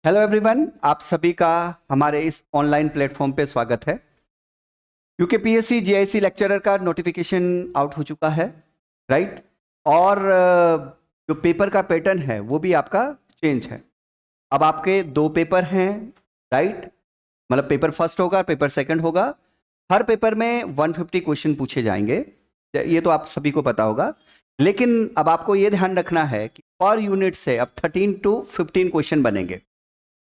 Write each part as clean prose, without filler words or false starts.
Hello everyone, आप सभी का हमारे इस ऑनलाइन प्लेटफॉर्म पे स्वागत है। यूकेपीएससी जीआईसी लेक्चरर का नोटिफिकेशन आउट हो चुका है, राइट। और जो पेपर का पैटर्न है वो भी आपका चेंज है। अब आपके दो पेपर हैं, राइट। मतलब पेपर फर्स्ट होगा, पेपर सेकंड होगा। हर पेपर में 150 क्वेश्चन पूछे जाएंगे, ये तो आप सभी को पता होगा। लेकिन अब आपको ये ध्यान रखना है कि पर यूनिट से अब 13 टू 15 क्वेश्चन बनेंगे।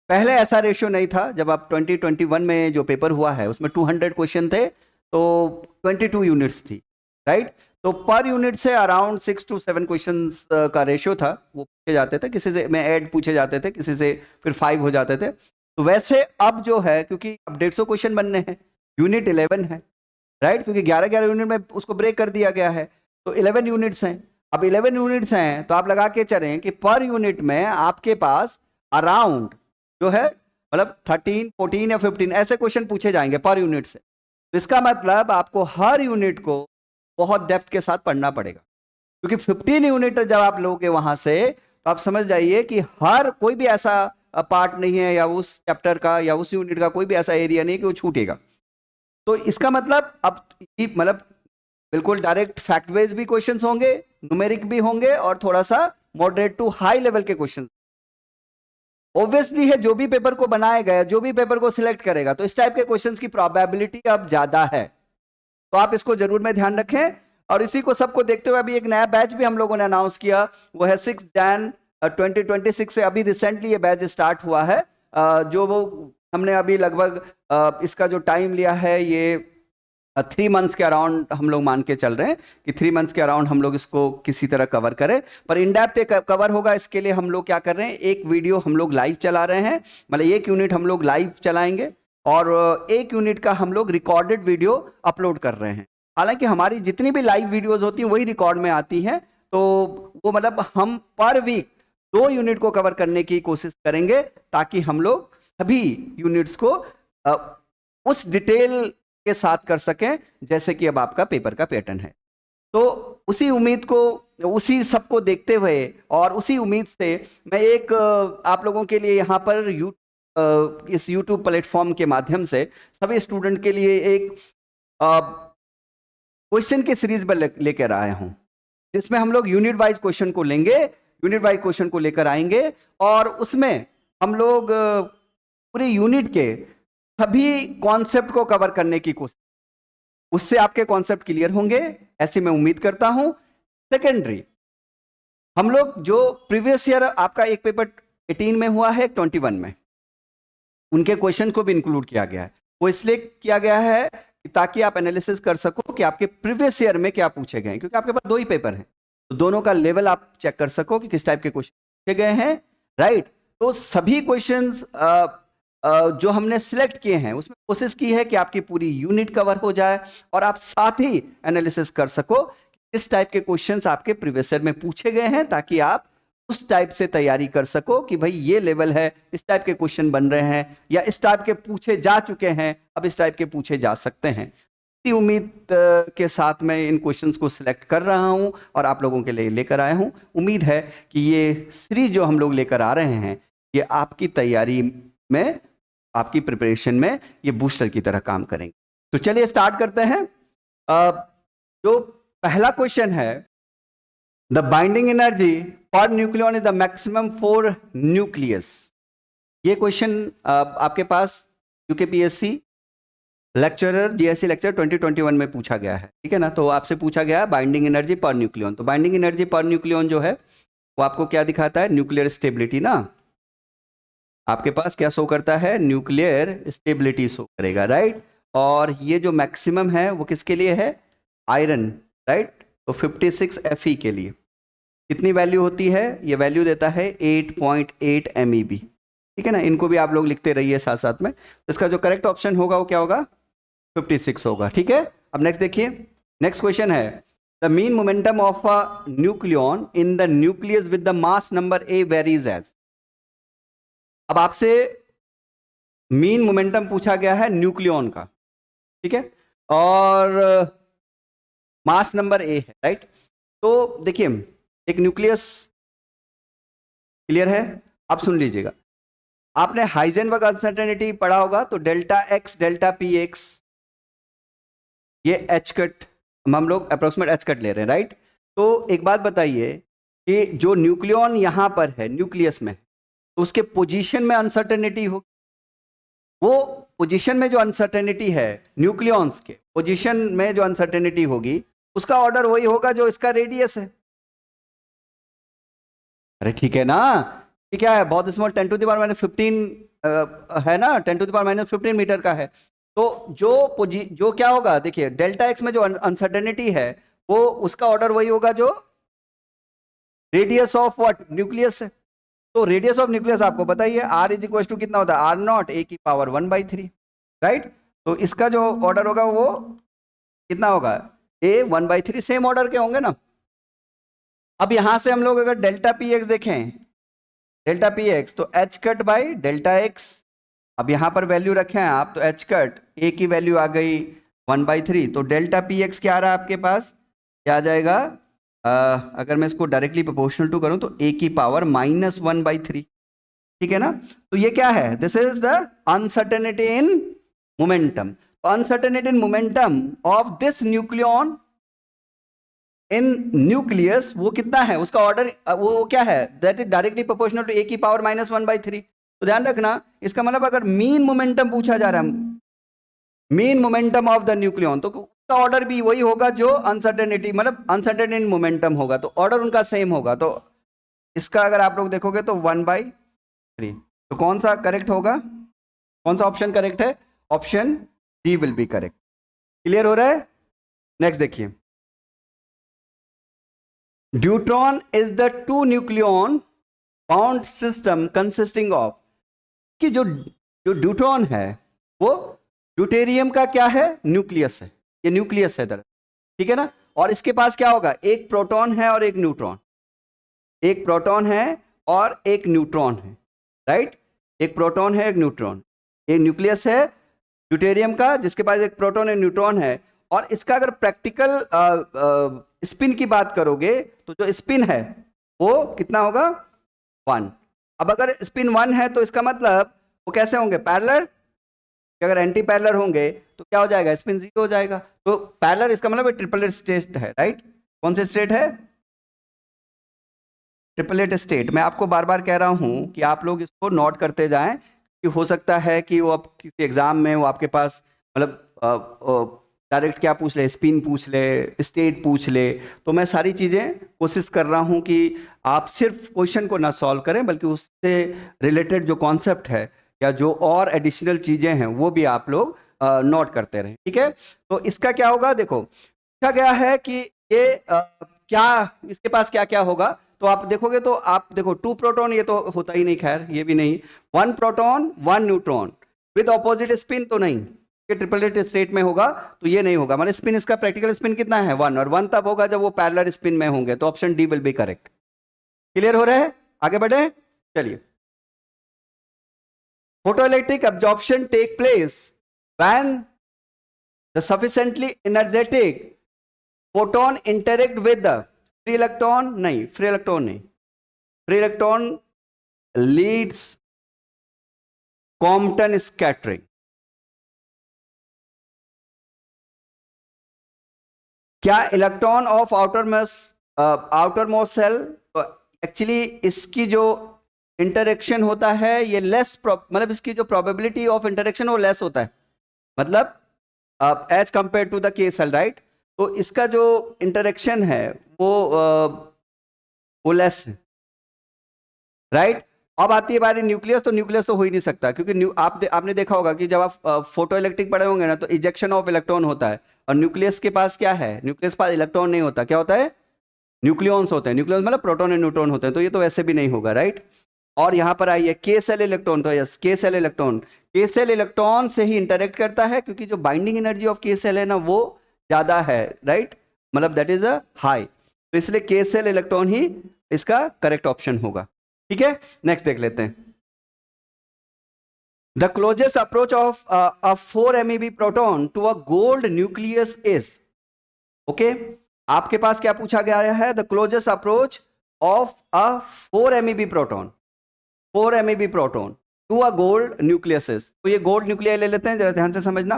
पहले ऐसा रेशियो नहीं था। जब आप 2021 में जो पेपर हुआ है उसमें 200 क्वेश्चन थे तो 22 यूनिट्स थी, राइट। तो पर यूनिट से अराउंड 6 to 7 क्वेश्चंस का रेशियो था, वो पूछे जाते थे। किसी से में ऐड पूछे जाते थे, किसी से फिर 5 हो जाते थे। तो वैसे अब जो है, क्योंकि अब 150 क्वेश्चन बनने हैं, यूनिट 11 है, राइट। क्योंकि 11-11 यूनिट में उसको ब्रेक कर दिया गया है, तो 11 यूनिट्स हैं। अब 11 यूनिट्स हैं तो आप लगा के चलें कि पर यूनिट में आपके पास अराउंड जो है, मतलब 13, 14 या 15 ऐसे क्वेश्चन पूछे जाएंगे पर यूनिट से। तो इसका मतलब आपको हर यूनिट को बहुत डेप्थ के साथ पढ़ना पड़ेगा, क्योंकि 15 यूनिट जब आप लोगे वहां से तो आप समझ जाइए कि हर कोई भी ऐसा पार्ट नहीं है या उस चैप्टर का या उस यूनिट का कोई भी ऐसा एरिया नहीं है कि वो छूटेगा। तो इसका मतलब अब मतलब बिल्कुल डायरेक्ट फैक्ट बेस्ड भी क्वेश्चंस होंगे, न्यूमेरिक भी होंगे, और थोड़ा सा मॉडरेट टू हाई लेवल के क्वेश्चन। ऑब्वियसली है, जो भी पेपर को बनाया गया, जो भी पेपर को सिलेक्ट करेगा, तो इस टाइप के क्वेश्चंस की प्रोबेबिलिटी अब ज्यादा है। तो आप इसको जरूर में ध्यान रखें। और इसी को सबको देखते हुए अभी एक नया बैच भी हम लोगों ने अनाउंस किया, वो है 6 जैन 2026 से। अभी रिसेंटली ये बैच स्टार्ट हुआ है। जो वो हमने अभी लगभग इसका जो टाइम लिया है, ये 3 मंथ्स के अराउंड हम लोग मान के चल रहे हैं कि 3 मंथ्स के अराउंड हम लोग इसको किसी तरह कवर करें। पर इन डेप्थ कवर होगा, इसके लिए हम लोग क्या कर रहे हैं, एक वीडियो हम लोग लाइव चला रहे हैं। मतलब एक यूनिट हम लोग लाइव चलाएंगे और एक यूनिट का हम लोग रिकॉर्डेड वीडियो अपलोड कर रहे हैं। हालांकि हमारी जितनी भी लाइव वीडियोज होती हैं वही रिकॉर्ड में आती हैं। तो वो मतलब हम पर वीक 2 यूनिट को कवर करने की कोशिश करेंगे, ताकि हम लोग सभी यूनिट्स को उस डिटेल के साथ कर सकें जैसे कि अब आपका पेपर का पैटर्न है। तो उसी उम्मीद को, उसी सबको देखते हुए और उसी उम्मीद से मैं एक आप लोगों के लिए यहाँ पर इस YouTube प्लेटफॉर्म के माध्यम से सभी स्टूडेंट के लिए एक क्वेश्चन की सीरीज लेकर आया हूँ, जिसमें हम लोग यूनिट वाइज क्वेश्चन को लेंगे, यूनिट वाइज क्वेश्चन को लेकर आएंगे, और उसमें हम लोग पूरे यूनिट के सभी कॉन्सेप्ट को कवर करने की कोशिश। उससे आपके कॉन्सेप्ट क्लियर होंगे, ऐसी मैं उम्मीद करता हूं। सेकेंडरी, हम लोग जो प्रीवियस ईयर आपका एक पेपर 18 में हुआ है, 21 में, उनके क्वेश्चन को भी इंक्लूड किया गया है। वो इसलिए किया गया है कि ताकि आप एनालिसिस कर सको कि आपके प्रीवियस ईयर में क्या पूछे गए हैं, क्योंकि आपके पास 2 ही पेपर हैं, तो दोनों का लेवल आप चेक कर सको कि किस टाइप के क्वेश्चन पूछे गए हैं, राइट। तो सभी क्वेश्चंस जो हमने सिलेक्ट किए हैं उसमें कोशिश की है कि आपकी पूरी यूनिट कवर हो जाए और आप साथ ही एनालिसिस कर सको किस टाइप के क्वेश्चंस आपके प्रीवियस ईयर में पूछे गए हैं, ताकि आप उस टाइप से तैयारी कर सको कि भाई ये लेवल है, इस टाइप के क्वेश्चन बन रहे हैं, या इस टाइप के पूछे जा चुके हैं, अब इस टाइप के पूछे जा सकते हैं। इसी उम्मीद के साथ मैं इन क्वेश्चंस को सिलेक्ट कर रहा हूं और आप लोगों के लिए लेकर आया हूं। उम्मीद है कि ये सीरीज जो हम लोग लेकर आ रहे हैं, ये आपकी तैयारी में, आपकी प्रिपरेशन में ये बूस्टर की तरह काम करेंगे। तो चलिए स्टार्ट करते हैं। जो पहला क्वेश्चन है, the binding energy for nucleon is the maximum for nucleus. ये क्वेश्चन आपके पास यूकेपीएससी लेक्चरर जीएससी लेक्चर 2021 में पूछा गया है, ठीक है ना। तो आपसे पूछा गया है बाइंडिंग एनर्जी पर न्यूक्लियन। तो बाइंडिंग एनर्जी पर न्यूक्लियन जो है वो आपको क्या दिखाता है, न्यूक्लियर स्टेबिलिटी ना। आपके पास क्या शो करता है, न्यूक्लियर स्टेबिलिटी शो करेगा, राइट। और ये जो मैक्सिमम है वो किसके लिए है, आयरन, राइट। तो 56 Fe के लिए कितनी वैल्यू होती है, ये वैल्यू देता है 8.8 MeV, ठीक है ना। इनको भी आप लोग लिखते रहिए साथ साथ में। तो इसका जो करेक्ट ऑप्शन होगा वो क्या होगा, 56 होगा, ठीक है। अब नेक्स्ट देखिए, नेक्स्ट क्वेश्चन है, the mean momentum of a nucleon in the nucleus with the mass number A varies as. अब आपसे मीन मोमेंटम पूछा गया है न्यूक्लियन का, ठीक है, और मास नंबर A है, राइट। तो देखिए, एक न्यूक्लियस, क्लियर है, आप सुन लीजिएगा। आपने हाइजेनबर्ग अनसर्टेनिटी पढ़ा होगा, तो delta x delta P x, ये एच कट, हम लोग अप्रोक्सीमेट एच कट ले रहे हैं, राइट। तो एक बात बताइए कि जो न्यूक्लियन यहां पर है न्यूक्लियस में, तो उसके पोजीशन में अनसर्टेनिटी हो, वो पोजीशन में जो अनसर्टेनिटी है न्यूक्लियॉन्स के पोजीशन में जो अनसर्टेनिटी होगी, उसका ऑर्डर वही होगा जो इसका रेडियस है। अरे ठीक है ना, ये क्या है, बहुत स्मॉल, 10⁻15 है ना, 10⁻15 मीटर का है। तो जो क्या होगा, देखिए डेल्टा एक्स में जो अनसर्टेनिटी है, वो उसका ऑर्डर वही होगा जो रेडियस ऑफ व्हाट, न्यूक्लियस है। तो रेडियस ऑफ न्यूक्लियस आपको बताइए, आर इज इक्वल टू कितना होता है, आर नॉट ए की पावर 1/3, राइट। तो इसका जो ऑर्डर होगा वो कितना होगा, ए 1/3, सेम ऑर्डर के होंगे ना। अब यहां से हम लोग अगर डेल्टा पी एक्स देखें, डेल्टा पी एक्स, तो H cut by delta x, अब यहां पर वैल्यू रखे हैं आप, तो एच कट ए की वैल्यू आ गई 1/3, तो डेल्टा पी एक्स क्या आ रहा है आपके पास, क्या आ जाएगा, अगर मैं इसको डायरेक्टली प्रोपोर्शनल टू करूं तो ए की पावर -1/3, ठीक है ना। तो ये क्या है, this is the uncertainty in momentum. Uncertainty in momentum of this nucleon in nucleus, वो कितना है, उसका ऑर्डर वो क्या है, that is directly proportional to A की पावर -1/3। तो ध्यान रखना, इसका मतलब अगर मीन मोमेंटम पूछा जा रहा है, mean momentum of the nucleon, तो उसका ऑर्डर भी वही होगा जो अनसर्टेनिटी, मतलब अनसर्टेन इन मोमेंटम होगा, तो ऑर्डर उनका सेम होगा। तो इसका अगर आप लोग देखोगे तो 1/3, तो कौन सा करेक्ट होगा, कौन सा ऑप्शन करेक्ट है, option D will be correct. Clear हो रहा है। नेक्स्ट देखिए, deuteron is the two nucleon bound system consisting of, कि जो जो ड्यूट्रॉन है वो ड्यूटेरियम का क्या है, न्यूक्लियस है, ये न्यूक्लियस है दरअसल, ठीक है ना। और इसके पास क्या होगा, एक प्रोटॉन है और एक न्यूट्रॉन, एक प्रोटॉन है और एक न्यूट्रॉन है, राइट। एक प्रोटॉन है एक न्यूट्रॉन, एक न्यूक्लियस है ड्यूटेरियम का जिसके पास एक प्रोटॉन और न्यूट्रॉन है। और इसका अगर प्रैक्टिकल स्पिन की बात करोगे, तो जो स्पिन है वो कितना होगा, 1। अब अगर स्पिन 1 है तो इसका मतलब वो कैसे होंगे, पैरेलल, कि अगर एंटी पैरेलल होंगे तो क्या हो जाएगा, स्पिन 0 हो जाएगा। तो पैरेलल इसका मतलब ट्रिपलेट स्टेट है, राइट। कौन से स्टेट है, ट्रिपलेट स्टेट। मैं आपको बार बार कह रहा हूं कि आप लोग इसको नोट करते जाएं, कि हो सकता है कि वो अब किसी एग्जाम में वो आपके पास मतलब डायरेक्ट क्या पूछ ले, स्पिन पूछ ले, स्टेट पूछ ले। तो मैं सारी चीज़ें कोशिश कर रहा हूं कि आप सिर्फ क्वेश्चन को ना सॉल्व करें, बल्कि उससे रिलेटेड जो कॉन्सेप्ट है या जो और एडिशनल चीज़ें हैं वो भी आप लोग नोट करते रहें, ठीक है। तो इसका क्या होगा, देखो पूछा गया है कि ये क्या, इसके पास क्या क्या होगा। तो आप देखोगे तो आप देखो 2 प्रोटॉन, ये तो होता ही नहीं, खैर ये भी नहीं, 1 proton 1 neutron with opposite spin, तो नहीं, ये ट्रिपलेट स्टेट में होगा तो ये नहीं होगा। मतलब स्पिन, इसका प्रैक्टिकल स्पिन कितना है, 1, और 1 तब होगा जब वो पैरेलल स्पिन में होंगे। तो option D will be correct. Clear हो रहा है, आगे बढ़े, चलिए। Photoelectric absorption take place when the sufficiently energetic photon interact with the free electron, नहीं फ्री इलेक्ट्रॉन नहीं, free electron leads Compton scattering. क्या electron of outermost shell, actually इसकी जो इंटरेक्शन होता है ये लेस, मतलब इसकी जो प्रोबेबिलिटी ऑफ इंटरेक्शन वो लेस होता है, मतलब एज कंपेयर टू द के सेल, राइट। तो इसका जो इंटरेक्शन है वो लेस है, राइट। अब आती है बारी न्यूक्लियस, तो न्यूक्लियस तो हो ही नहीं सकता, क्योंकि आपने देखा होगा कि जब आप फोटो इलेक्ट्रिक पढ़े होंगे ना, तो इजेक्शन ऑफ इलेक्ट्रॉन होता है, और न्यूक्लियस के पास क्या है, न्यूक्लियस पास इलेक्ट्रॉन नहीं होता, क्या होता है, न्यूक्लियॉन्स होते हैं। न्यूक्लियस मतलब प्रोटॉन और न्यूट्रॉन होते हैं, तो ये तो वैसे भी नहीं होगा, राइट। और यहां पर आई है के सेल इलेक्ट्रॉन, तो यस के सेल इलेक्ट्रॉन, के सेल इलेक्ट्रॉन से ही इंटरेक्ट करता है, क्योंकि जो बाइंडिंग एनर्जी ऑफ के सेल है ना वो ज्यादा है, राइट, मतलब दैट इज अ हाई। तो इसलिए के सेल इलेक्ट्रॉन ही इसका करेक्ट ऑप्शन होगा, ठीक है। नेक्स्ट देख लेते हैं, the closest approach of a 4 MeV proton to a gold nucleus is, okay. आपके पास क्या पूछा गया है, the closest approach of a 4 MeV proton, 4 MeV proton, to a gold nucleuses. तो ये गोल्ड न्यूक्लियाई ले लेते हैं, जरा ध्यान से समझना।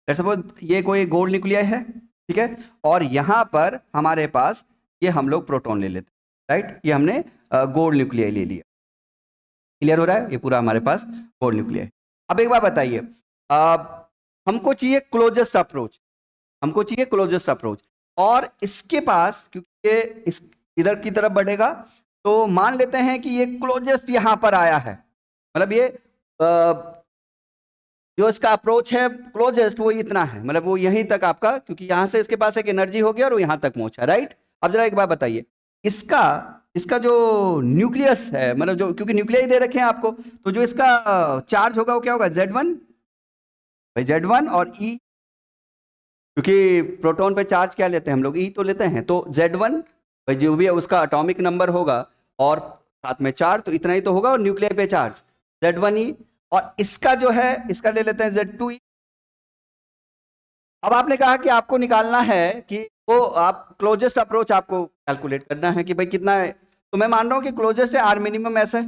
लेट्स सपोज ये कोई गोल्ड न्यूक्लियाई है, ठीक है, और यहाँ पर हमारे पास ये हम लोग प्रोटॉन ले लेते हैं, राइट। ये हमने गोल्ड न्यूक्लियाई ले लिया। क्लियर हो रहा है? ये पूरा हमारे पास गोल्ड न्यूक्लियाई। अब एक बात बताइए, हमको चाहिए क्लोजेस्ट अप्रोच, हमको चाहिए क्लोजेस्ट अप्रोच, और इसके पास क्योंकि ये इस इधर की तरफ बढ़ेगा, तो मान लेते हैं कि ये क्लोजेस्ट यहां पर आया है, मतलब ये जो इसका अप्रोच है क्लोजेस्ट वो इतना है, मतलब वो यहीं तक आपका, क्योंकि यहां से इसके पास एक एनर्जी हो गया और वो यहां तक पहुंचा, राइट। अब जरा एक बात बताइए, इसका इसका जो न्यूक्लियस है, मतलब जो, क्योंकि न्यूक्लियाई दे रखे हैं आपको, तो जो इसका चार्ज होगा वो क्या होगा? Z1, भाई Z1 और E, क्योंकि प्रोटॉन पे चार्ज क्या लेते हैं हम लोग? E तो लेते हैं, तो Z1 भाई जो भी है उसका एटॉमिक नंबर होगा और साथ में चार्ज, तो इतना ही तो होगा, और न्यूक्लियर पे चार्ज Z1E, और इसका जो है इसका ले लेते हैं Z2E। अब आपने कहा कि आपको निकालना है कि वो आप क्लोजेस्ट अप्रोच आपको कैलकुलेट करना है कि भाई कितना है, तो मैं मान रहा हूं कि क्लोजेस्ट है R मिनिमम ऐसा है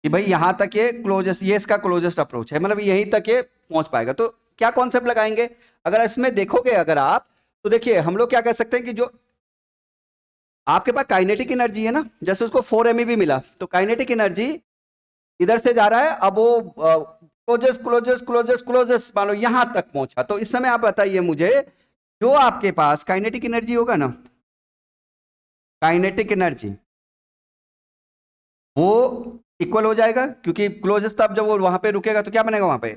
कि भाई यहां तक ये क्लोजेस्ट, ये इसका क्लोजेस्ट अप्रोच है, मतलब यहीं तक ये पहुंच पाएगा। तो क्या कॉन्सेप्ट लगाएंगे? अगर इसमें देखोगे अगर आप, तो देखिए हम लोग क्या कह सकते हैं कि जो आपके पास काइनेटिक एनर्जी है ना, जैसे उसको 4 MeV मिला, तो काइनेटिक एनर्जी इधर से जा रहा है, अब वो क्लोजेस्ट क्लोजेस्ट क्लोजेस्ट क्लोजेस्ट मान लो यहां तक पहुंचा। तो इस समय आप बताइए मुझे, जो आपके पास काइनेटिक एनर्जी होगा ना, काइनेटिक एनर्जी वो इक्वल हो जाएगा, क्योंकि क्लोजेस्ट तब जब वो वहां पे रुकेगा तो क्या बनेगा वहां पे?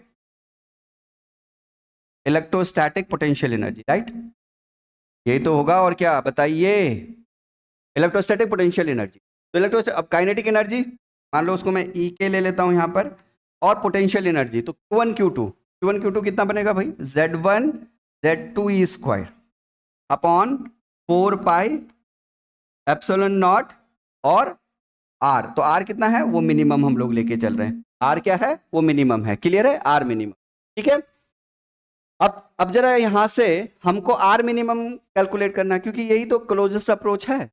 Electrostatic potential energy, right. यही तो होगा, और क्या बताइए? Electrostatic potential energy. तो इलेक्ट्रोस्टैटिक, अब काइनेटिक एनर्जी मान लो उसको मैं ई के ले लेता हूं यहां पर, और पोटेंशियल एनर्जी तो Q1 Q2 कितना बनेगा भाई? Z1 Z2E square upon 4 pi epsilon not और R। तो R कितना है? वो मिनिमम हम लोग लेके चल रहे हैं, R क्या है? वो मिनिमम है। क्लियर है? R मिनिमम, ठीक है। अब जरा यहां से हमको R मिनिमम कैलकुलेट करना है, क्योंकि यही तो क्लोजेस्ट अप्रोच है,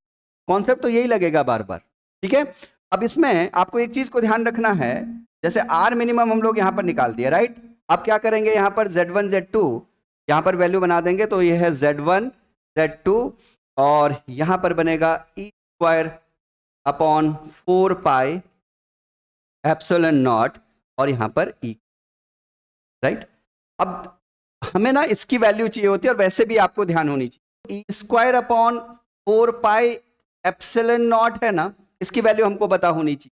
कॉन्सेप्ट तो यही लगेगा बार बार, ठीक है। अब इसमें आपको एक चीज को ध्यान रखना है, जैसे R मिनिमम हम लोग यहां पर निकाल दिया, राइट। अब क्या करेंगे? यहां पर Z1 Z2 यहां पर वैल्यू बना देंगे, तो ये है Z1 Z2, और यहां पर बनेगा E square upon 4 pi epsilon not, और यहां पर E, राइट। अब हमें ना इसकी वैल्यू चाहिए होती है, और वैसे भी आपको ध्यान होनी चाहिए। E square upon 4 pi epsilon naught है ना, इसकी वैल्यू हमको पता होनी चाहिए,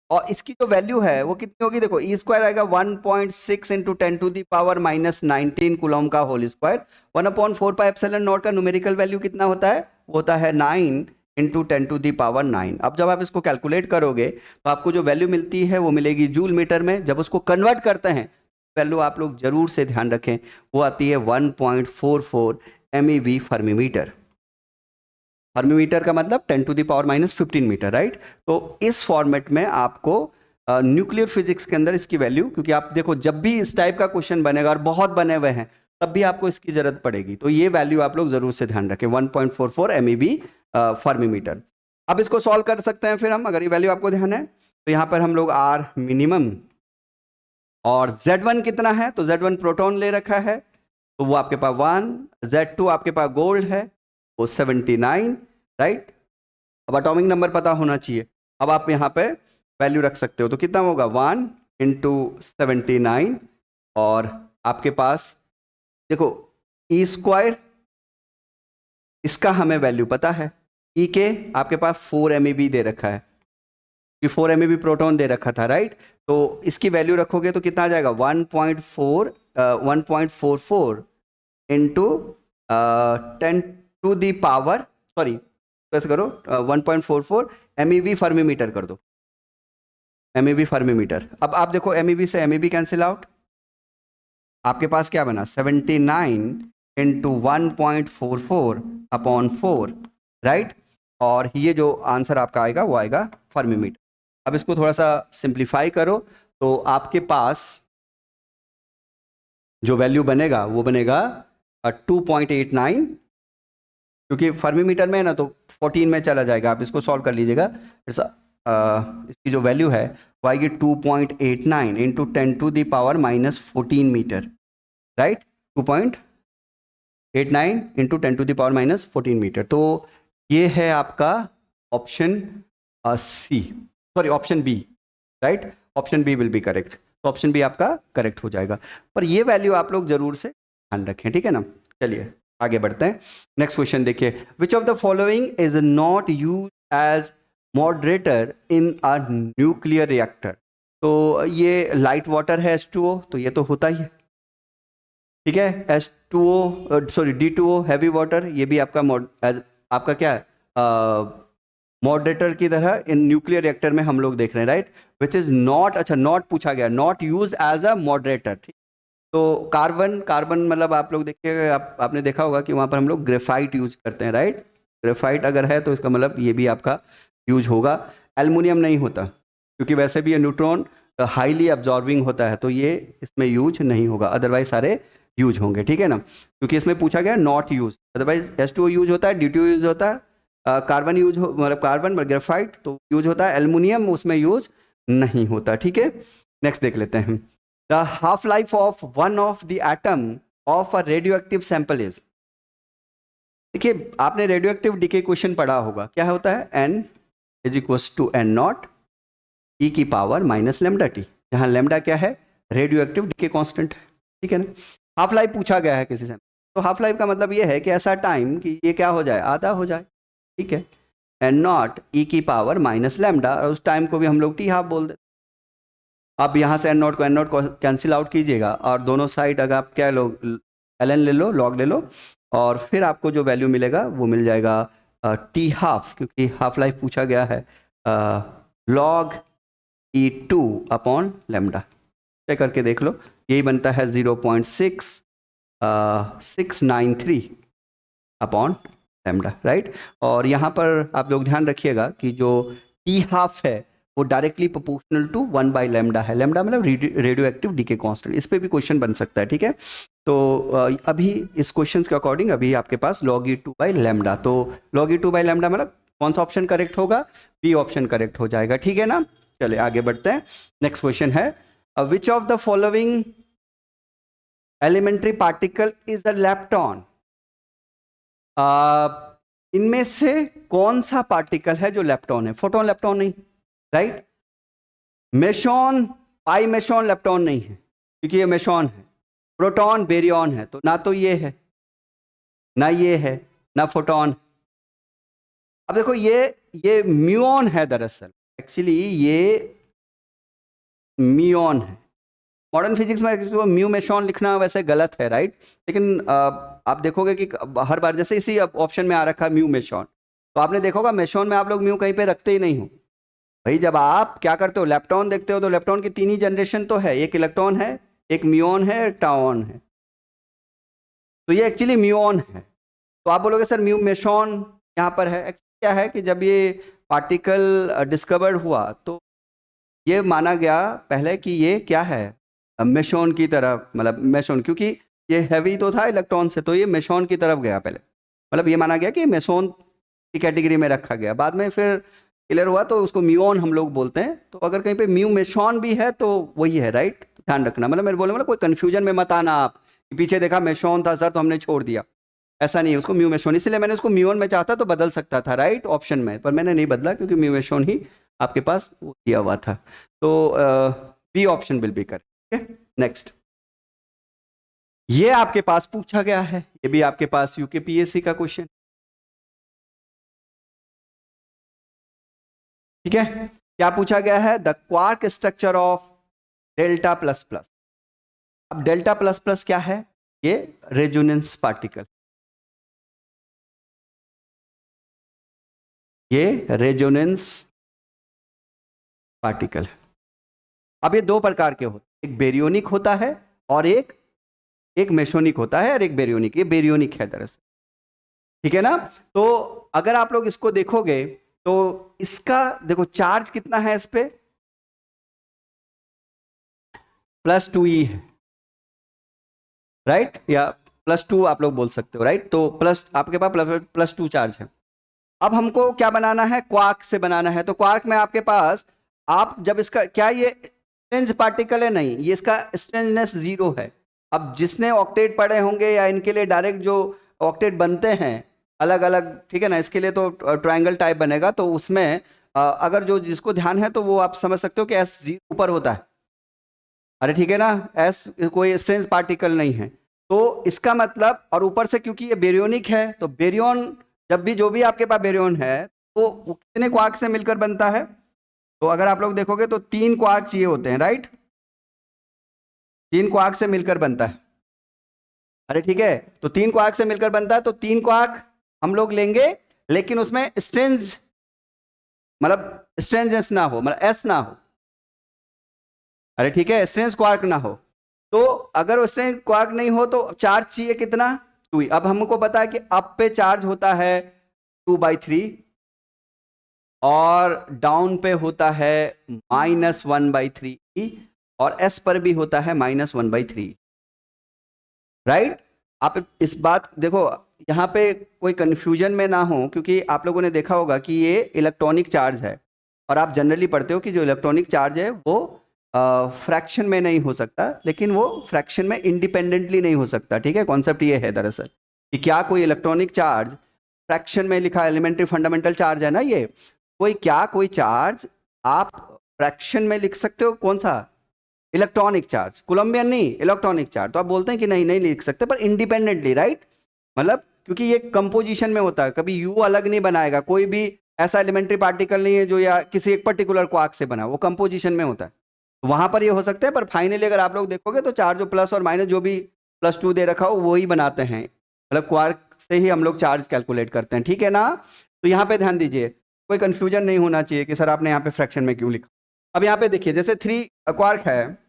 और इसकी जो वैल्यू है वो कितनी होगी? देखो ई स्क्वायर आएगा 1.6 into 10 to the power -19 coulomb का whole square. 1/4 pi epsilon naught का न्यूमेरिकल वैल्यू कितना होता है? वो होता है 9 इंटू 10 टू दी पावर 9। अब जब आप इसको कैलकुलेट करोगे तो आपको जो वैल्यू मिलती है वो मिलेगी जूल मीटर में। जब उसको कन्वर्ट करते हैं, वैल्यू आप लोग जरूर से ध्यान रखें, वो आती है 1.44 MeV fermi metre. Fermi metre का मतलब 10 to the power -15 metre, right. तो इस फॉर्मेट में आपको न्यूक्लियर फिजिक्स के अंदर इसकी वैल्यू, क्योंकि आप देखो जब भी इस टाइप का क्वेश्चन बनेगा और बहुत बने हुए हैं तब भी आपको इसकी जरूरत पड़ेगी, तो ये वैल्यू आप लोग जरूर से ध्यान रखें, 1.44 MeV फर्मी मीटर। अब इसको सॉल्व कर सकते हैं फिर हम, अगर ये वैल्यू आपको ध्यान है तो यहाँ पर हम लोग R मिनिमम और Z1 कितना है, तो Z1 प्रोटॉन ले रखा है तो वो आपके पास 1, Z2 आपके पास गोल्ड है वो 79, राइट। अब एटॉमिक नंबर पता होना चाहिए, अब आप यहाँ पे वैल्यू रख सकते हो, तो कितना होगा 1 इंटू 79, और आपके पास देखो ई स्क्वायर, इसका हमें वैल्यू पता है, ई के आपके पास 4 MeV दे रखा है, 4 MeV प्रोटॉन दे रखा था, राइट। तो इसकी वैल्यू रखोगे तो कितना आ जाएगा 1.44 into 10 to the power, sorry कैसे करो 1.44 MeV फर्मी मीटर कर दो, MeV फर्मी मीटर। अब आप देखो MeV से MeV कैंसिल आउट, आपके पास क्या बना 79 इंटू 1.44 अपॉन 4, राइट। और ये जो आंसर आपका आएगा वो आएगा फर्मी मीटर। अब इसको थोड़ा सा सिंप्लीफाई करो तो आपके पास जो वैल्यू बनेगा वो बनेगा 2.89, क्योंकि फर्मी मीटर में है ना तो 14 में चला जाएगा, आप इसको सॉल्व कर लीजिएगा। इसकी जो वैल्यू है वो आएगी 2.89 into 10⁻⁻14 metre, right. 2.89 into 10⁻⁻14 metre. तो ये है आपका option C, sorry option B, right. Option B will be correct. तो ऑप्शन बी आपका करेक्ट हो जाएगा। पर ये वैल्यू आप लोग जरूर से ध्यान रखें, ठीक है ना। चलिए आगे बढ़ते हैं। नेक्स्ट क्वेश्चन देखिए, which of the following is not use as moderator in a nuclear reactor. तो ये लाइट वाटर है H2O, तो ये तो होता ही है, ठीक है। H2O sorry D2O heavy water, ये भी आपका आपका क्या है मॉडरेटर की तरह इन न्यूक्लियर रिएक्टर में हम लोग देख रहे हैं, राइट। विच इज नॉट, अच्छा नॉट पूछा गया, not use as a moderator, ठीक। तो कार्बन, कार्बन मतलब आप लोग देखिएगा, आपने देखा होगा कि वहां पर हम लोग ग्रेफाइट यूज करते हैं, राइट। ग्रेफाइट अगर है तो इसका मतलब ये भी आपका यूज होगा। एल्युमिनियम नहीं होता, क्योंकि वैसे भी ये न्यूट्रॉन हाईली अब्जॉर्बिंग होता है, तो ये इसमें यूज नहीं होगा, अदरवाइज सारे यूज होंगे, ठीक है ना। क्योंकि इसमें पूछा गया not use, otherwise H2O use होता है, D2O यूज होता है, कार्बन यूज हो मतलब कार्बन ग्रेफाइट तो यूज होता है, एल्युमिनियम उसमें यूज नहीं होता, ठीक है। नेक्स्ट देख लेते हैं। The half life of one of the atom of a radio active sample is. देखिए आपने रेडियो एक्टिव डीके क्वेश्चन पढ़ा होगा, क्या होता है, n is equals to n0 e की पावर माइनस लेमडा टी। यहाँ लेमडा क्या है, रेडियो एक्टिव डीके कांस्टेंट है, ठीक है ना। हाफ लाइफ पूछा गया है किसी से, तो हाफ लाइफ का मतलब ये है कि ऐसा टाइम कि ये क्या हो जाए, आधा हो जाए, ठीक है। n0 e की पावर माइनस लेमडा, और उस टाइम को भी हम लोग टी हाफ बोल देते। अब यहाँ से n0 को कैंसिल आउट कीजिएगा, और दोनों साइड अगर आप क्या लो, ln ले लो, log ले लो, और फिर आपको जो वैल्यू मिलेगा वो मिल जाएगा टी हाफ, क्योंकि हाफ लाइफ पूछा गया है, log E2 upon lambda. Check करके देख लो, यही बनता है 0.693 अपॉन लेमडा, राइट। और यहाँ पर आप लोग ध्यान रखिएगा कि जो टी हाफ है वो directly proportional to 1 by lambda है। लेमडा मतलब रेडियो एक्टिव डीके कांस्टेंट, इस पे भी क्वेश्चन बन सकता है, ठीक है। तो अभी इस क्वेश्चन के अकॉर्डिंग अभी आपके पास log E2 बाई लेमडा, तो log E2 बाई लेमडा मतलब कौन सा ऑप्शन करेक्ट होगा, बी ऑप्शन करेक्ट हो जाएगा, ठीक है ना। चलिए आगे बढ़ते हैं। नेक्स्ट क्वेश्चन है, which of the following elementary particle is a lepton. इनमें से कौन सा पार्टिकल है जो लेप्टॉन है, फोटोन लेप्टॉन नहीं, right. Meson, pi meson lepton नहीं है, क्योंकि ये मेसॉन है। प्रोटॉन बेरियन है, तो ना तो ये है, ना ये है, ना फोटोन। अब देखो ये म्यूऑन है, दरअसल एक्चुअली ये म्यूऑन है। मॉडर्न फिजिक्स में इसको म्यू मेसॉन लिखना वैसे गलत है, राइट। लेकिन आप देखोगे कि हर बार जैसे इसी ऑप्शन में आ रखा है म्यू मेसॉन, तो आपने देखा होगा मेसॉन में आप लोग म्यू कहीं पे रखते ही नहीं हो। भाई जब आप क्या करते हो, लेप्टॉन देखते हो, तो लेप्टॉन की तीन ही जनरेशन तो है, एक इलेक्ट्रॉन है, एक म्यूऑन है, एक टाओन है। तो ये एक्चुअली म्यूऑन है। तो आप बोलोगे सर म्यू मेसॉन यहाँ पर है, क्या है कि जब ये पार्टिकल डिस्कवर्ड हुआ तो ये माना गया पहले कि ये क्या है, मेसॉन की तरफ, मतलब मेसॉन, क्योंकि ये हैवी तो था इलेक्ट्रॉन से, तो ये मेसॉन की तरफ गया पहले, मतलब ये माना गया कि मेसॉन की कैटेगरी में रखा गया। बाद में फिर क्लियर हुआ तो उसको म्यूऑन हम लोग बोलते हैं। तो अगर कहीं पे म्यू मेसॉन भी है तो वही है, राइट। ध्यान रखना, मतलब मेरे बोले मतलब कोई कंफ्यूजन में मत आना आप कि पीछे देखा मेसॉन था सर तो हमने छोड़ दिया, ऐसा नहीं है। उसको म्यू मेसॉन, इसलिए मैंने उसको म्यूऑन में चाहता तो बदल सकता था, राइट, ऑप्शन में, पर मैंने नहीं बदला क्योंकि म्यू मेसॉन ही आपके पास वो दिया हुआ था। तो B option will be correct. Next, ये आपके पास पूछा गया है, ये भी आपके पास यूकेपीएससी का क्वेश्चन, ठीक है। क्या पूछा गया है, the quark structure of delta plus plus. अब डेल्टा प्लस प्लस क्या है, ये रेजोनेंस पार्टिकल, ये रेजोनेंस पार्टिकल। अब ये दो प्रकार के होते हैं, एक बेरियोनिक होता है और एक मेसोनिक होता है, और एक बेरियोनिक, ये बेरियोनिक है दरअसल, ठीक है ना। तो अगर आप लोग इसको देखोगे तो इसका देखो चार्ज कितना है इस पे, +2e है, राइट, या +2 आप लोग बोल सकते हो, राइट। तो प्लस आपके पास +2 चार्ज है। अब हमको क्या बनाना है, क्वार्क से बनाना है। तो क्वार्क में आपके पास, आप जब इसका क्या, ये स्ट्रेंज पार्टिकल है, नहीं, ये इसका स्ट्रेंजनेस 0 है। अब जिसने ऑक्टेट पढ़े होंगे या इनके लिए डायरेक्ट जो ऑक्टेट बनते हैं अलग अलग, ठीक है ना, इसके लिए तो ट्रायंगल टाइप बनेगा, तो उसमें अगर जो जिसको ध्यान है तो वो आप समझ सकते हो कि एस ऊपर होता है। अरे ठीक है ना, एस कोई स्ट्रेंज पार्टिकल नहीं है, तो इसका मतलब, और ऊपर से क्योंकि ये बेरियोनिक है, तो बेरियन जब भी जो भी आपके पास बेरियन है तो वो कितने क्वार्क से मिलकर बनता है? तो अगर आप लोग देखोगे तो 3 क्वार्क चाहिए होते हैं, राइट, 3 क्वार्क से मिलकर बनता है। अरे ठीक है, तो 3 क्वार्क से मिलकर बनता है, तो 3 क्वार्क हम लोग लेंगे, लेकिन उसमें स्ट्रेंज, मतलब स्ट्रेंजनेस ना हो, मतलब एस ना हो। अरे ठीक है, स्ट्रेंज क्वार्क ना हो। तो अगर स्ट्रेंज क्वार्क नहीं हो तो चार्ज चाहिए कितना, 2। अब हमको पता है कि अप पे चार्ज होता है 2/3 और डाउन पे होता है -1/3, और एस पर भी होता है -1/3, राइट। आप इस बात देखो, यहाँ पे कोई कंफ्यूजन में ना हो, क्योंकि आप लोगों ने देखा होगा कि ये इलेक्ट्रॉनिक चार्ज है, और आप जनरली पढ़ते हो कि जो इलेक्ट्रॉनिक चार्ज है वो फ्रैक्शन में नहीं हो सकता, लेकिन वो फ्रैक्शन में इंडिपेंडेंटली नहीं हो सकता, ठीक है। कॉन्सेप्ट ये है दरअसल कि क्या कोई इलेक्ट्रॉनिक चार्ज फ्रैक्शन में लिखा, एलिमेंट्री फंडामेंटल चार्ज है ना ये, कोई चार्ज आप फ्रैक्शन में लिख सकते हो, कौन सा? इलेक्ट्रॉनिक चार्ज, कोलंबियन नहीं, इलेक्ट्रॉनिक चार्ज। तो आप बोलते हैं कि नहीं नहीं लिख सकते, पर इंडिपेंडेंटली, राइट, मतलब क्योंकि ये कंपोजिशन में होता है, कभी यू अलग नहीं बनाएगा, कोई भी ऐसा एलिमेंट्री पार्टिकल नहीं है जो या किसी एक पर्टिकुलर क्वार्क से बना, वो कंपोजिशन में होता है, तो वहां पर ये हो सकता है। पर फाइनली अगर आप लोग देखोगे तो चार्ज जो प्लस और माइनस जो भी +2 दे रखा हो वही बनाते हैं, मतलब क्वार्क से ही हम लोग चार्ज कैलकुलेट करते हैं, ठीक है ना। तो यहाँ पे ध्यान दीजिए, कोई कंफ्यूजन नहीं होना चाहिए कि सर आपने यहाँ पे फ्रैक्शन में क्यों लिखा। अब यहाँ पे देखिए, जैसे 3 क्वार्क है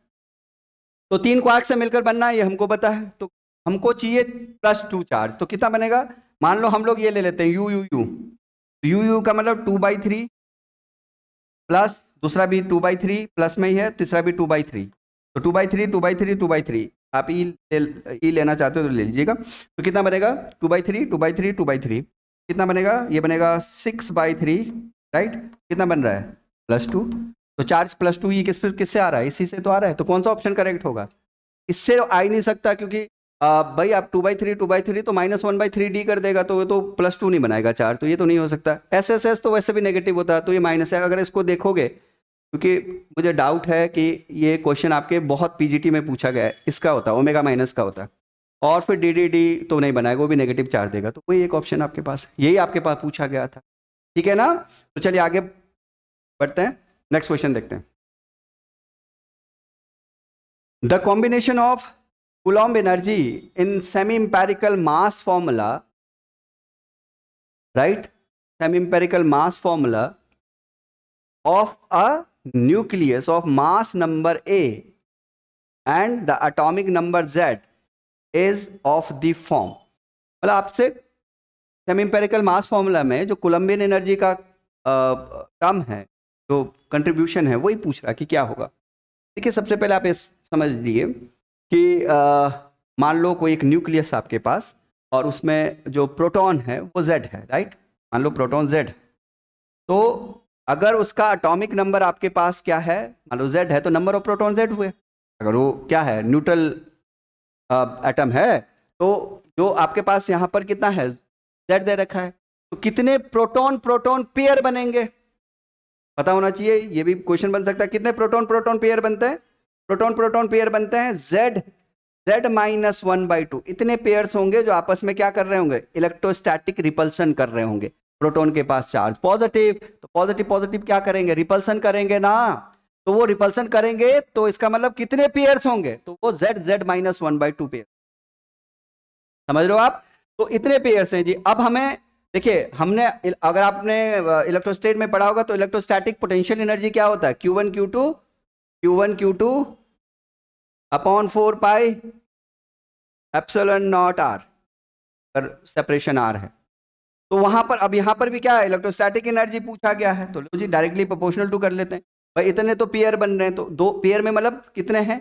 तो 3 क्वार्क से मिलकर बनना है, ये हमको पता है, तो हमको चाहिए +2 चार्ज, तो कितना बनेगा? मान लो हम लोग ये ले लेते हैं you you you, you you का मतलब 2/3 प्लस दूसरा भी 2/3 प्लस में ही है, तीसरा भी 2/3, तो 2/3 2/3 2/3, आप ई लेना चाहते हो तो ले लीजिएगा। तो कितना बनेगा? 2/3 2/3 2/3, कितना बनेगा? ये बनेगा 6/3, राइट। कितना बन रहा है? +2। तो चार्ज +2 ये किससे आ रहा है? इसी से तो आ रहा है, तो कौन सा ऑप्शन करेक्ट होगा? इससे आ ही नहीं सकता, क्योंकि भाई आप 2/3 2/3 तो -1/3d कर देगा, तो ये तो +2 नहीं बनाएगा चार्ज, तो ये तो नहीं हो सकता। एस तो वैसे भी नेगेटिव होता है, तो ये माइनस है। अगर इसको देखोगे, क्योंकि मुझे डाउट है कि ये क्वेश्चन आपके बहुत पीजीटी में पूछा गया है, इसका होता है ओमेगा माइनस का होता है, और फिर डी तो नहीं बनाएगा, वो भी नेगेटिव चार्ज देगा, तो कोई एक ऑप्शन आपके पास, यही आपके पास पूछा गया था, ठीक है ना। तो चलिए आगे बढ़ते हैं, नेक्स्ट क्वेश्चन देखते हैं। The combination of Coulomb energy in semi-empirical mass formula, right? Semi-empirical mass formula of a nucleus of mass number A and the atomic number Z is of the form, मतलब आपसे semi empirical मास formula में जो Colombian energy का term है, जो contribution है, वही पूछ रहा है कि क्या होगा। देखिए, सबसे पहले आप इस समझ लीजिए कि मान लो कोई एक न्यूक्लियस आपके पास, और उसमें जो प्रोटॉन है वो Z है, राइट। मान लो प्रोटॉन Z, तो अगर उसका एटॉमिक नंबर आपके पास क्या है, मान लो Z है, तो नंबर ऑफ प्रोटॉन Z हुए। अगर वो क्या है, न्यूट्रल एटम है, तो जो आपके पास यहाँ पर कितना है, Z दे रखा है, तो कितने प्रोटॉन प्रोटॉन पेयर बनेंगे पता होना चाहिए। ये भी क्वेश्चन बन सकता है, कितने प्रोटॉन प्रोटॉन पेयर बनते हैं? प्रोटॉन प्रोटॉन पेयर बनते हैं Z-1/2, इतने पेयर्स होंगे जो आपस में क्या कर रहे होंगे, इलेक्ट्रोस्टैटिक रिपल्सन कर रहे होंगे। प्रोटॉन के पास चार्ज पॉजिटिव, तो पॉजिटिव पॉजिटिव क्या करेंगे, रिपल्सन करेंगे ना, तो वो रिपल्सन करेंगे, तो इसका मतलब कितने पेयर्स होंगे, तो वो Z-1/2 पेयर, समझ रहे हो आप। तो इतने पेयर्स हैं जी। अब हमें देखिए, हमने अगर आपने इलेक्ट्रोस्टेट में पढ़ा होगा तो इलेक्ट्रोस्टैटिक पोटेंशियल एनर्जी क्या होता है, Q1 Q2 upon 4 pi epsilon naught R, separation R है। तो वहां पर, अब यहां पर भी क्या है, इलेक्ट्रोस्टैटिक एनर्जी पूछा गया है, तो लो जी डायरेक्टली प्रोपोर्शनल टू कर लेते हैं। भाई इतने तो पेयर बन रहे हैं, तो 2 पेयर में मतलब कितने हैं,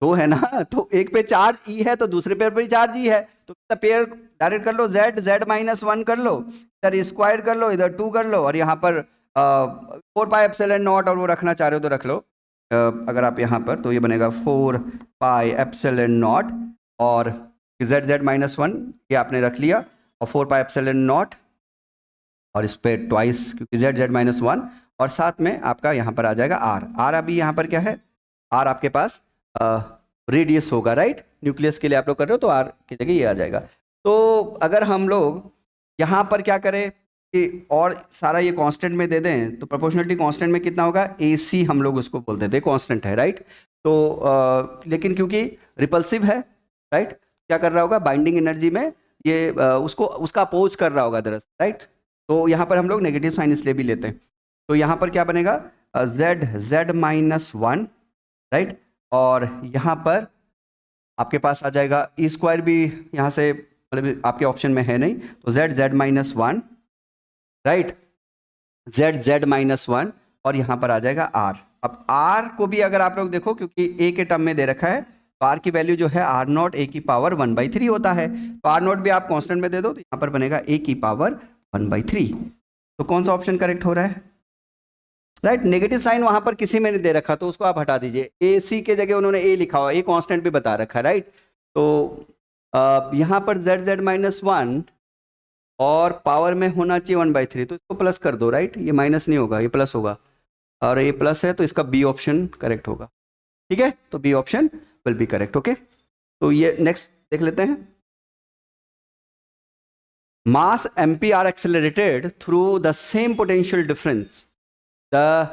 दो है ना, तो एक पे चार्ज ई है तो दूसरे पेयर पे चार्ज ई है, तो पेयर डायरेक्ट कर लो, z-1 कर लो, इधर स्क्वायर कर लो, इधर 2 कर लो, और यहाँ पर 4πε0 और वो रखना चाह रहे हो तो रख लो। अगर आप यहाँ पर, तो ये बनेगा 4πε0 और z-1 ये आपने रख लिया, और 4πε0 और इस पे ट्वाइस, क्योंकि z-1, और साथ में आपका यहाँ पर आ जाएगा r अभी यहाँ पर क्या है, r आपके पास रेडियस होगा, राइट, न्यूक्लियस के लिए आप लोग कर रहे हो तो r की जगह ये आ जाएगा। तो अगर हम लोग यहाँ पर क्या करें कि और सारा ये कांस्टेंट में दे दें, तो प्रोपोर्शनलिटी कांस्टेंट में कितना होगा, AC हम लोग उसको बोल देते हैं, कांस्टेंट है, राइट। तो लेकिन क्योंकि रिपल्सिव है, राइट, क्या कर रहा होगा, बाइंडिंग एनर्जी में ये उसका अपोज कर रहा होगा दरअसल, राइट। तो यहाँ पर हम लोग नेगेटिव साइन इसलिए भी लेते हैं, तो यहाँ पर क्या बनेगा, z-1, राइट, और यहाँ पर आपके पास आ जाएगा e² भी, यहाँ से मतलब आपके ऑप्शन में है नहीं, तो z-1, राइट, z-1, और यहाँ पर आ जाएगा r। अब r को भी अगर आप लोग देखो, क्योंकि a के टर्म में दे रखा है, तो r की वैल्यू जो है r0 a की पावर 1/3 होता है, तो r0 भी आप कांस्टेंट में दे दो, तो यहाँ पर बनेगा a की पावर 1/3। तो कौन सा ऑप्शन करेक्ट हो रहा है, राइट। नेगेटिव साइन वहां पर किसी में नहीं दे रखा, तो उसको आप हटा दीजिए, AC के जगह उन्होंने a लिखा हुआ, a कांस्टेंट भी बता रखा है, राइट। तो यहाँ पर z-1 और पावर में होना चाहिए 1/3, तो इसको प्लस कर दो, राइट, ये माइनस नहीं होगा, ये प्लस होगा, और ये प्लस है तो इसका B ऑप्शन करेक्ट होगा, ठीक है, तो B option will be correct, okay. तो ये नेक्स्ट देख लेते हैं। Mass mp are accelerated through the same potential difference. The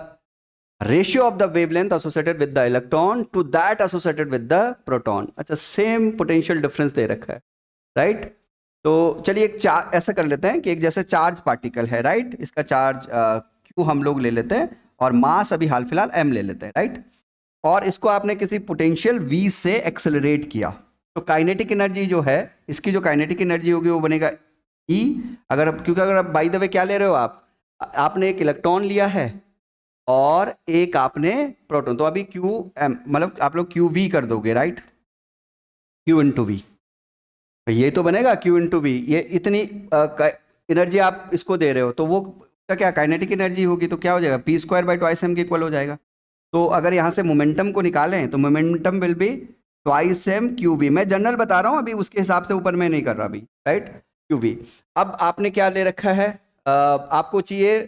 ratio of the wavelength associated with the electron to that associated with the proton. अच्छा, same potential difference दे रखा है, right. तो चलिए एक चार्ज ऐसा कर लेते हैं कि एक जैसे चार्ज पार्टिकल है, राइट, इसका चार्ज Q हम लोग ले लेते हैं, और मास अभी हाल फिलहाल m ले लेते हैं, राइट, और इसको आपने किसी पोटेंशियल v से एक्सेलरेट किया, तो काइनेटिक एनर्जी जो है, इसकी जो काइनेटिक एनर्जी होगी वो बनेगा E। क्योंकि अगर आप बाय द वे क्या ले रहे हो, आपने एक इलेक्ट्रॉन लिया है और एक आपने प्रोटॉन, तो अभी QM मतलब आप लोग QV कर दोगे, राइट, Q इंटू वी, ये तो बनेगा Q इंटू वी, ये इतनी एनर्जी आप इसको दे रहे हो, तो वो क्या काइनेटिक एनर्जी होगी, तो क्या हो जाएगा, p²/2m के इक्वल हो जाएगा। तो अगर यहाँ से मोमेंटम को निकालें, तो momentum will be 2m QV, मैं जनरल बता रहा हूँ अभी, उसके हिसाब से ऊपर मैं नहीं कर रहा अभी, राइट, QV। अब आपने क्या ले रखा है, आपको चाहिए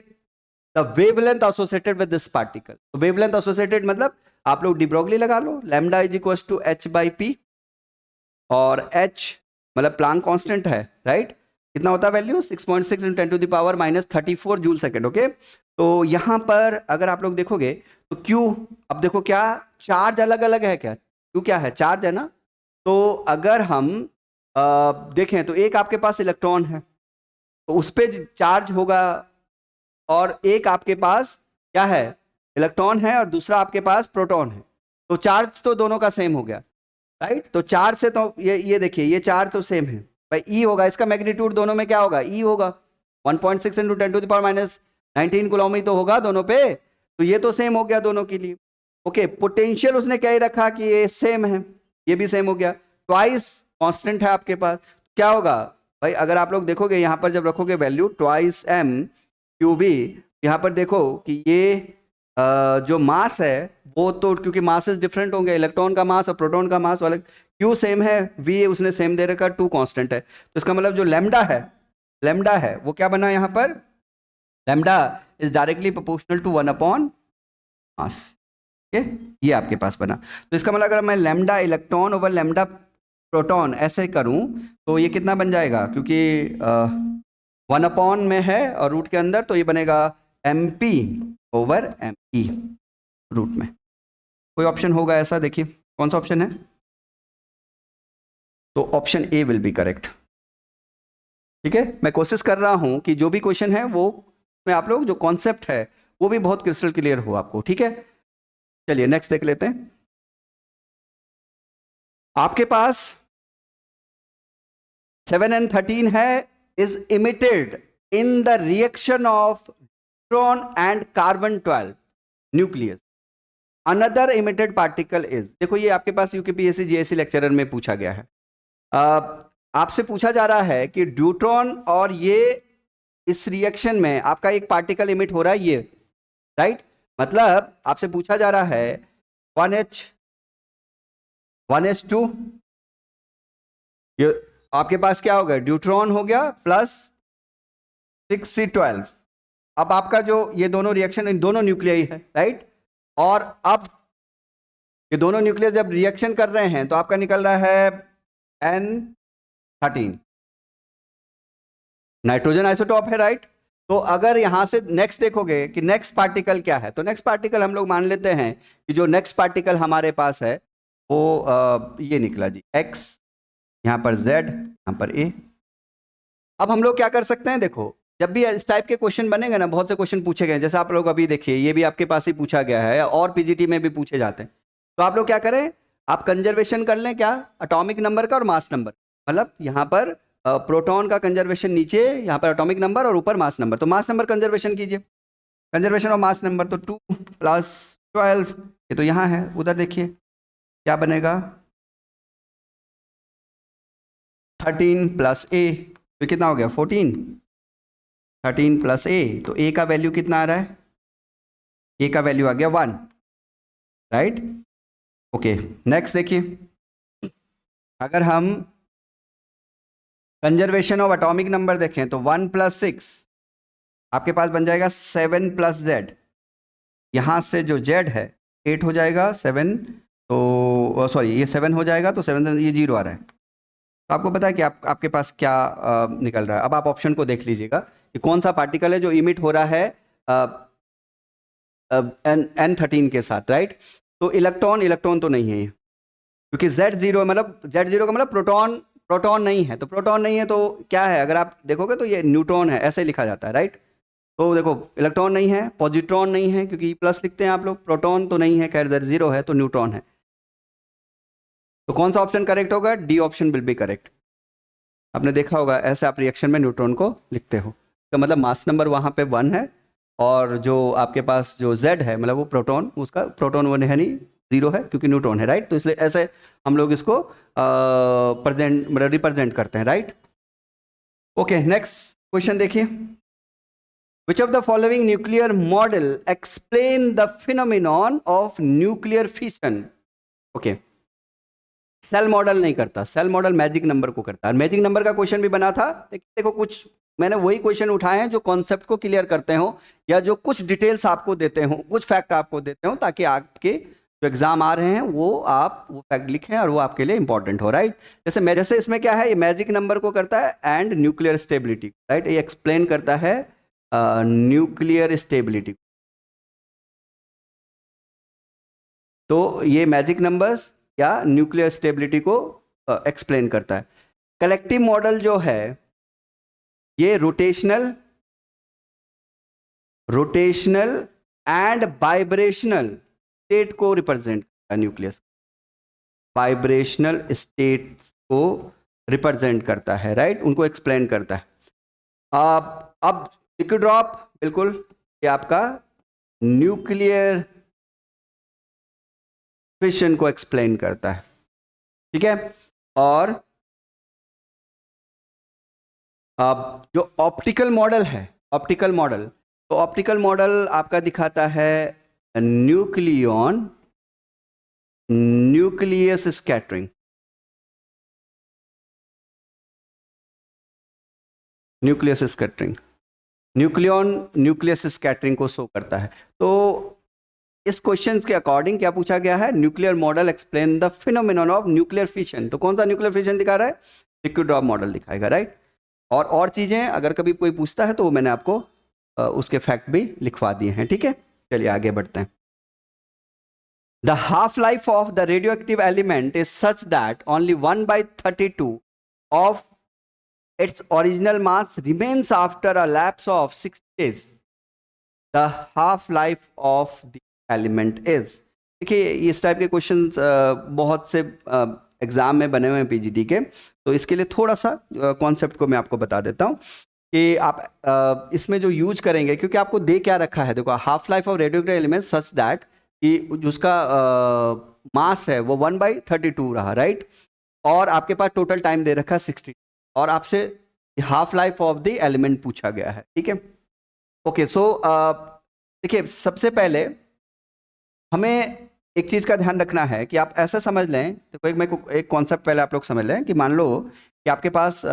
the wavelength associated with this particle, तो वेवलेंथ एसोसिएटेड मतलब आप लोग डी ब्रोगली लगा लो, lambda is equal to h/p, और h मतलब प्लांक कांस्टेंट है, राइट, कितना होता है वैल्यू, 6.6 × 10⁻34 जूल सेकेंड, ओके। तो यहाँ पर अगर आप लोग देखोगे तो Q, अब देखो क्या चार्ज अलग अलग है, क्या Q क्या है, चार्ज है ना, तो अगर हम देखें तो एक आपके पास इलेक्ट्रॉन है तो उस पर चार्ज होगा, और एक आपके पास क्या है, इलेक्ट्रॉन है, और दूसरा आपके पास प्रोटॉन है, तो चार्ज तो दोनों का सेम हो गया, राइट। तो चार्ज से तो ये देखिए, ये चार्ज तो सेम है भाई, E होगा, इसका मैग्नीट्यूड दोनों में क्या होगा, E होगा, 1.6 × 10⁻19 कूलम ही तो होगा दोनों पे, तो ये तो सेम हो गया दोनों के लिए, ओके। पोटेंशियल उसने क्या ही रखा कि ये सेम है, ये भी सेम हो गया, ट्वाइस कांस्टेंट है आपके पास, क्या होगा भाई, अगर आप लोग देखोगे यहाँ पर जब रखोगे वैल्यू 2m QV, यहाँ पर देखो कि ये जो मास है वो तो, क्योंकि मासेस डिफरेंट होंगे, इलेक्ट्रॉन का मास और प्रोटॉन का मास अलग, Q सेम है, V उसने सेम दे रखा, 2 कांस्टेंट है, तो इसका मतलब जो लैम्डा है वो क्या बना यहाँ पर, lambda is directly proportional to 1/मास, ठीक है, ये आपके पास बना। तो इसका मतलब अगर मैं lambda electron over lambda proton ऐसे करूं तो ये कितना बन जाएगा, क्योंकि 1/ में है और रूट के अंदर, तो ये बनेगा MP/ME रूट में। कोई ऑप्शन होगा ऐसा, देखिए कौन सा ऑप्शन है, तो option A will be correct, ठीक है। मैं कोशिश कर रहा हूं कि जो भी क्वेश्चन है वो में आप लोग जो कॉन्सेप्ट है वो भी बहुत क्रिस्टल क्लियर हो आपको, ठीक है। चलिए नेक्स्ट देख लेते हैं। आपके पास 7n13 है, is emitted in the reaction of neutron and carbon 12 nucleus. Another emitted particle is, देखो ये आपके पास यूकेपीएससी जीआईसी लेक्चरर में पूछा गया है। आपसे पूछा जा रहा है कि ड्यूट्रॉन और ये इस रिएक्शन में आपका एक पार्टिकल इमिट हो रहा है ये, राइट? मतलब आपसे पूछा जा रहा है 1H 1H2, ये आपके पास क्या हो गया, ड्यूट्रॉन हो गया प्लस 6C12। अब आपका जो ये दोनों रिएक्शन, इन दोनों न्यूक्लियाई है, राइट? और अब ये दोनों न्यूक्लियस जब रिएक्शन कर रहे हैं तो आपका निकल रहा है N13, नाइट्रोजन आइसोटॉप है, राइट? तो अगर यहां से नेक्स्ट देखोगे कि नेक्स्ट पार्टिकल क्या है, तो नेक्स्ट पार्टिकल हम लोग मान लेते हैं कि जो नेक्स्ट पार्टिकल हमारे पास है वो ये निकला जी X, यहां पर Z, यहां पर A। अब हम लोग क्या कर सकते हैं, देखो जब भी इस टाइप के क्वेश्चन बनेंगे ना, बहुत से क्वेश्चन पूछे गए, जैसे आप लोग अभी देखिए ये भी आपके पास ही पूछा गया है और पीजीटी में भी पूछे जाते हैं। तो आप लोग क्या करें, आप कंजर्वेशन कर लें, क्या, एटॉमिक नंबर का और मास नंबर। मतलब यहाँ पर प्रोटॉन का कंजर्वेशन नीचे, यहाँ पर एटॉमिक नंबर और ऊपर मास नंबर। तो मास नंबर कंजर्वेशन कीजिए, कंजर्वेशन ऑफ मास नंबर, तो 2 + 12, ये तो यहाँ है, उधर देखिए क्या बनेगा 13 + A, तो कितना हो गया 14, 13 + A, तो A का वैल्यू कितना आ रहा है, A का वैल्यू आ गया 1, राइट? ओके, नेक्स्ट देखिए, अगर हम कंजर्वेशन ऑफ एटॉमिक नंबर देखें तो 1 + 6 आपके पास बन जाएगा 7 + Z, यहां से जो Z है 8 हो जाएगा, 7, तो सॉरी ये 7 हो जाएगा, तो 7 ये 0 आ रहा है। तो आपको पता है कि आपके पास क्या निकल रहा है। अब आप ऑप्शन को देख लीजिएगा कि कौन सा पार्टिकल है जो इमिट हो रहा है N13 के साथ, राइट? तो इलेक्ट्रॉन तो नहीं है ये, क्योंकि Z0 मतलब Z0 का मतलब प्रोटॉन नहीं है। तो प्रोटॉन नहीं है तो क्या है, अगर आप देखोगे तो ये न्यूट्रॉन है, ऐसे लिखा जाता है, राइट? तो देखो इलेक्ट्रॉन नहीं है, पॉजिट्रॉन नहीं है क्योंकि प्लस लिखते हैं आप लोग, प्रोटॉन तो नहीं है, खैर Z0 है, तो न्यूट्रॉन है। तो कौन सा ऑप्शन करेक्ट होगा, D option will be correct. आपने देखा होगा ऐसे आप रिएक्शन में न्यूट्रॉन को लिखते हो, तो मतलब मास नंबर वहाँ पे 1 है, और जो आपके पास जो Z है मतलब वो प्रोटॉन, उसका प्रोटॉन 1 है नहीं, 0 है, क्योंकि न्यूट्रॉन है, राइट? तो इसलिए ऐसे हम लोग इसको प्रेजेंट मतलब रिप्रेजेंट करते हैं, राइट? ओके, नेक्स्ट क्वेश्चन देखिए, which of the following nuclear model explain the phenomenon of nuclear fission? Okay, shell model नहीं करता, सेल मॉडल मैजिक नंबर को करता है। मैजिक नंबर का क्वेश्चन भी बना था, देखो कुछ मैंने वही क्वेश्चन उठाए हैं जो कॉन्सेप्ट को क्लियर करते हो, या जो कुछ डिटेल्स आपको देते हो, कुछ फैक्ट आपको देते हो, ताकि आपके जो एग्जाम आ रहे हैं वो आप वो फैक्ट लिखें और वो आपके लिए इंपॉर्टेंट हो, राइट? जैसे इसमें क्या है, ये मैजिक नंबर को करता है एंड न्यूक्लियर स्टेबिलिटी, राइट? ये एक्सप्लेन करता है न्यूक्लियर स्टेबिलिटी। तो ये मैजिक नंबर्स या न्यूक्लियर स्टेबिलिटी को एक्सप्लेन करता है। कलेक्टिव मॉडल जो है ये रोटेशनल एंड वाइब्रेशनल स्टेट को रिप्रेजेंट करता है। न्यूक्लियस वाइब्रेशनल स्टेट को रिप्रेजेंट करता है, राइट? उनको एक्सप्लेन करता है। अब लिक्विड ड्रॉप, बिल्कुल ये आपका न्यूक्लियर फिशन को एक्सप्लेन करता है, ठीक है? और अब जो ऑप्टिकल मॉडल है, ऑप्टिकल मॉडल, तो ऑप्टिकल मॉडल आपका दिखाता है न्यूक्लियस स्कैटरिंग, न्यूक्लियस स्कैटरिंग को शो करता है। तो इस क्वेश्चन के अकॉर्डिंग क्या पूछा गया है, nuclear model explain the phenomenon of nuclear fission. तो कौन सा न्यूक्लियर फिशन दिखा रहा है, लिक्विड ड्रॉप मॉडल दिखाएगा, राइट? और चीजें अगर कभी कोई पूछता है तो मैंने आपको उसके फैक्ट भी लिखवा दिए हैं, ठीक है? चलिए आगे बढ़ते हैं। The half life of the radioactive element is such that only 1/32 of its original mass remains after a lapse of 6 days. The half life of the element is, देखिए इस टाइप के क्वेश्चंस बहुत से एग्जाम में बने हुए हैं PGT के, तो इसके लिए थोड़ा सा कॉन्सेप्ट को मैं आपको बता देता हूँ कि आप इसमें जो यूज करेंगे, क्योंकि आपको दे क्या रखा है, देखो half life of radioactive element such that कि जिसका मास है वो 1/32 रहा, राइट। और आपके पास टोटल टाइम दे रखा है 60 और आपसे half life of the element पूछा गया है, ठीक है। ओके, सो देखिए सबसे पहले हमें एक चीज का ध्यान रखना है कि आप ऐसा समझ लें, तो एक कॉन्सेप्ट पहले आप लोग समझ लें कि मान लो कि आपके पास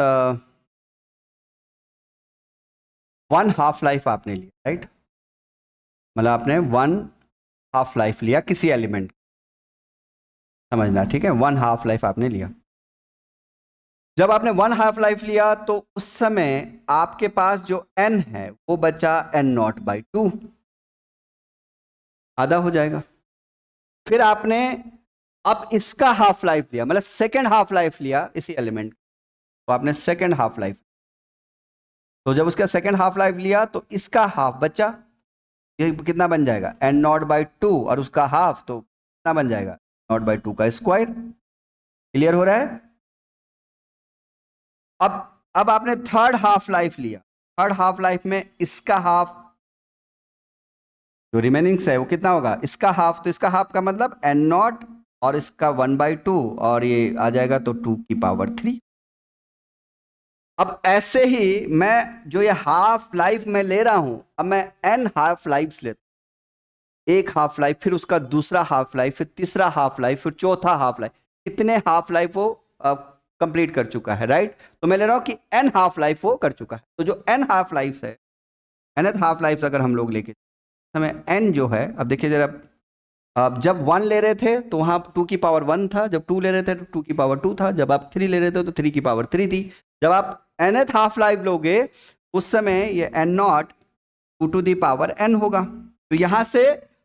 1 हाफ लाइफ आपने लिया, राइट। मतलब आपने 1 हाफ लाइफ लिया किसी एलिमेंट, समझना, ठीक है। 1 हाफ लाइफ आपने लिया। जब आपने 1 हाफ लाइफ लिया तो उस समय आपके पास जो n है वो बचा n0/2, आधा हो जाएगा। फिर आपने अब इसका हाफ लाइफ लिया, मतलब सेकेंड हाफ लाइफ लिया इसी एलिमेंट, तो आपने सेकेंड हाफ लाइफ, तो जब उसका सेकेंड हाफ लाइफ लिया तो इसका हाफ बचा, ये कितना बन जाएगा n0/2, और उसका हाफ तो कितना बन जाएगा 0/2 का स्क्वायर। क्लियर हो रहा है। अब आपने थर्ड हाफ लाइफ लिया, थर्ड हाफ लाइफ में इसका हाफ जो रिमेनिंग्स है वो कितना होगा, इसका हाफ, तो इसका हाफ का मतलब n0 और इसका 1/2 और ये आ जाएगा तो 2⁻3। अब ऐसे ही मैं जो ये हाफ लाइफ में ले रहा हूं, अब मैं n हाफ लाइफ लेता हूं, एक हाफ लाइफ, फिर उसका दूसरा हाफ लाइफ, फिर तीसरा हाफ लाइफ, फिर चौथा हाफ लाइफ, कितने हाफ लाइफ वो कंप्लीट कर चुका है, राइट। तो मैं ले रहा हूं कि n हाफ लाइफ वो कर चुका है। तो जो n हाफ लाइफ है, nth हाफ लाइफ अगर हम लोग लेके हमें n जो है, अब देखिए जरा, अब जब 1 ले रहे थे तो वहां 2⁻1 था, जब 2 ले रहे थे तो 2⁻2 था, जब आप 3 ले रहे थे तो 3⁻3 थी। जब आप nth हाफ लाइफ लोगे उस समय ये n0 2⁻n होगा। तो यहां से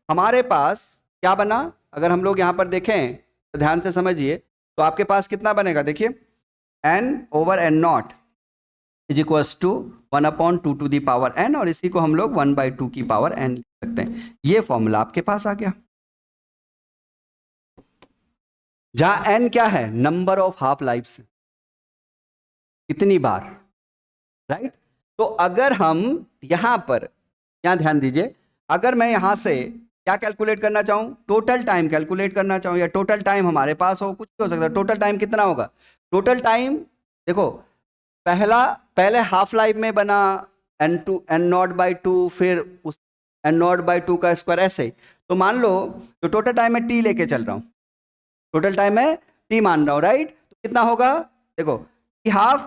हमारे पास क्या बना, अगर हम लोग यहां पर देखें तो ध्यान से समझिए, तो आपके पास कितना बनेगा, देखिए n/n0 is equals to 1/2n, और इसी को हम लोग 1/2n लिख सकते हैं। ये फॉर्मूला आपके पास आ गया, जहां n क्या है, नंबर ऑफ हाफ लाइफ, कितनी बार, राइट। तो अगर हम यहां पर, यहां ध्यान दीजिए, अगर मैं यहां से क्या कैलकुलेट करना चाहूं, टोटल टाइम कैलकुलेट करना चाहूं, या टोटल टाइम हमारे पास हो, कुछ भी हो सकता है, टोटल टाइम कितना होगा, टोटल टाइम देखो, पहले हाफ लाइफ में बना n0/2, फिर उस n0/2 का स्क्वायर, ऐसे। तो मान लो जो टोटल टाइम है t लेके चल रहा हूं, टोटल टाइम है t मान रहा हूं, राइट। तो कितना होगा, देखो कि हाफ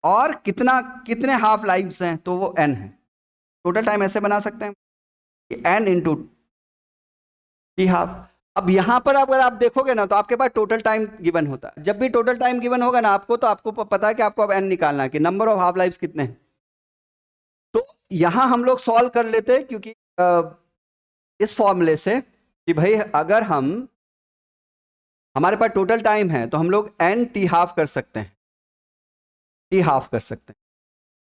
और कितने हाफ लाइफ्स हैं, तो वो n है। टोटल टाइम ऐसे बना सकते हैं कि n इंटू टी हाफ। अब यहां पर अगर आप देखोगे ना तो आपके पास टोटल टाइम गिवन होता है। जब भी टोटल टाइम गिवन होगा ना आपको, तो आपको पता है कि आपको अब n निकालना है कि नंबर ऑफ हाफ लाइफ्स कितने हैं। तो यहां हम लोग सॉल्व कर लेते हैं, क्योंकि इस फॉर्मूले से कि भाई अगर हमारे पास टोटल टाइम है तो हम लोग n टी हाफ कर सकते हैं, टी हाफ कर सकते हैं।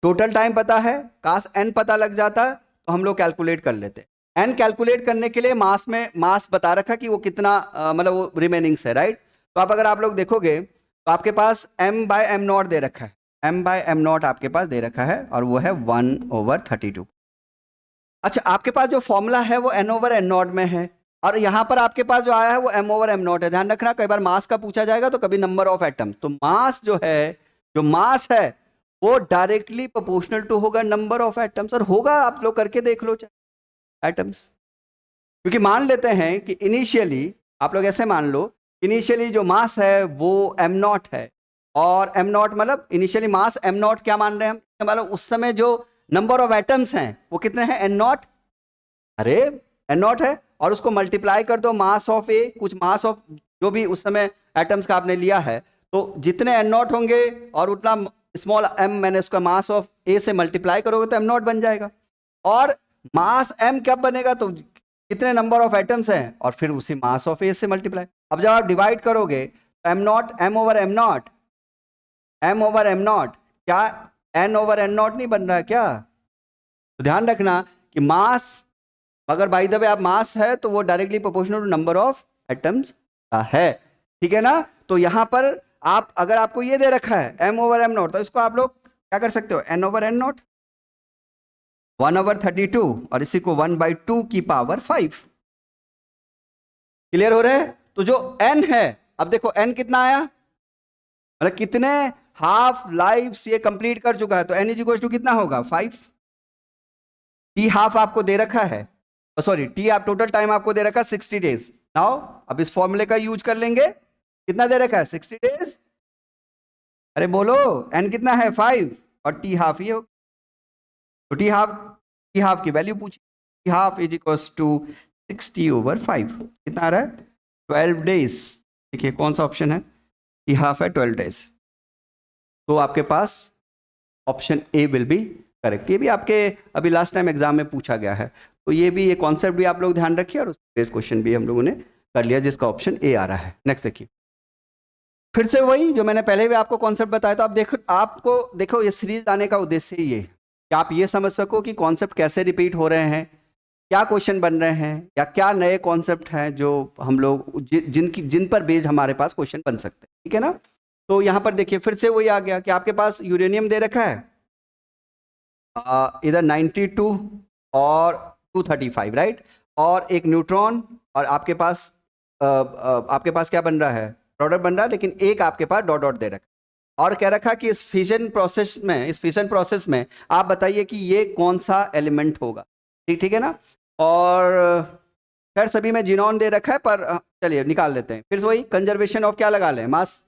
टोटल टाइम पता है, काश n पता लग जाता तो हम लोग कैलकुलेट कर लेते। n कैलकुलेट करने के लिए मास बता रखा कि वो कितना मतलब वो रिमेनिंग्स है, राइट। तो अगर आप लोग देखोगे तो आपके पास m/m0 दे रखा है, m/m0 आपके पास दे रखा है, और वो है 1/32। अच्छा, आपके पास जो फॉर्मूला है वो n/n0 में है, और यहां पर आपके पास जो आया है वो m/m0 है। ध्यान रखना, कई बार मास का पूछा जाएगा तो कभी नंबर ऑफ एटम्स। तो मास जो है, जो मास है वो डायरेक्टली प्रोपोर्शनल टू होगा नंबर ऑफ एटम्स, और होगा, आप लोग करके देख लो एटम्स। क्योंकि मान लेते हैं कि इनिशियली, आप लोग ऐसे मान लो, इनिशियली जो मास है वो m0 है, और m0 मतलब इनिशियली मास m0 क्या मान रहे हैं हम, मतलब उस समय जो नंबर ऑफ एटम्स हैं वो कितने हैं, n0, अरे n0 है, और उसको मल्टीप्लाई कर दो मास ऑफ ए, कुछ मास ऑफ जो भी उस समय एटम्स का आपने लिया है, तो जितने n0 होंगे और उतना स्मॉल m, मैंने उसका मास ऑफ ए से मल्टीप्लाई करोगे तो m0 बन जाएगा। और मास m कब बनेगा, तो कितने नंबर ऑफ एटम्स हैं और फिर उसी मास ऑफ ए से मल्टीप्लाई। अब जब आप डिवाइड करोगे तो m0 m/m0, m/m0 क्या n/n0 नहीं बन रहा है क्या। तो ध्यान रखना कि मास, अगर बाय द वे आप मास है तो वो directly proportional to number of atoms का है, ठीक है ना। तो यहां पर आप, अगर आपको ये दे रखा है m/m0, तो इसको आप लोग क्या कर सकते हो, n/n0 1/32, और इसी को 1/2 की पावर 5, क्लियर हो रहा है? तो जो n है, अब देखो n कितना आया, मतलब कितने हाफ लाइफ ये कंप्लीट कर चुका है, तो n इज इक्वल टू कितना होगा 5। टी हाफ आपको दे रखा है, सॉरी टी आप टोटल टाइम आपको दे रखा है 60 डेज। नाउ अब इस फॉर्मूले का यूज कर लेंगे, कितना दे रखा है 60 डेज, अरे बोलो n कितना है 5 और टी हाफ ये हो, तो टी हाफ की वैल्यू पूछी, T half is equal to 60/5, कितना आ रहा है 12 डेज। देखिए कौन सा ऑप्शन है, टी हाफ है 12 डेज, तो आपके पास option A will be correct. ये भी आपके अभी लास्ट टाइम एग्जाम में पूछा गया है, तो ये भी ये कॉन्सेप्ट भी आप लोग ध्यान रखिए, और उस क्वेश्चन भी हम लोगों ने कर लिया जिसका ऑप्शन ए आ रहा है। नेक्स्ट देखिए, फिर से वही जो मैंने पहले भी आपको कॉन्सेप्ट बताया था, आपको देखो ये सीरीज आने का उद्देश्य ही ये कि आप ये समझ सको कि कॉन्सेप्ट कैसे रिपीट हो रहे हैं, क्या क्वेश्चन बन रहे हैं, या क्या नए कॉन्सेप्ट हैं जो हम लोग जिन पर बेस्ड हमारे पास क्वेश्चन बन सकते हैं, ठीक है ना। तो यहाँ पर देखिए फिर से वही आ गया कि आपके पास यूरेनियम दे रखा है इधर 92 और 235, राइट, और एक न्यूट्रॉन, और आपके पास क्या बन रहा है, प्रोडक्ट बन रहा है, लेकिन एक आपके पास डॉट डॉट दे रखा है, और कह रखा कि इस फिशन प्रोसेस में आप बताइए कि ये कौन सा एलिमेंट होगा, ठीक है ना। और खैर सभी में जिनॉन दे रखा है, पर चलिए निकाल लेते हैं। फिर वही कंजर्वेशन ऑफ क्या लगा लें, मास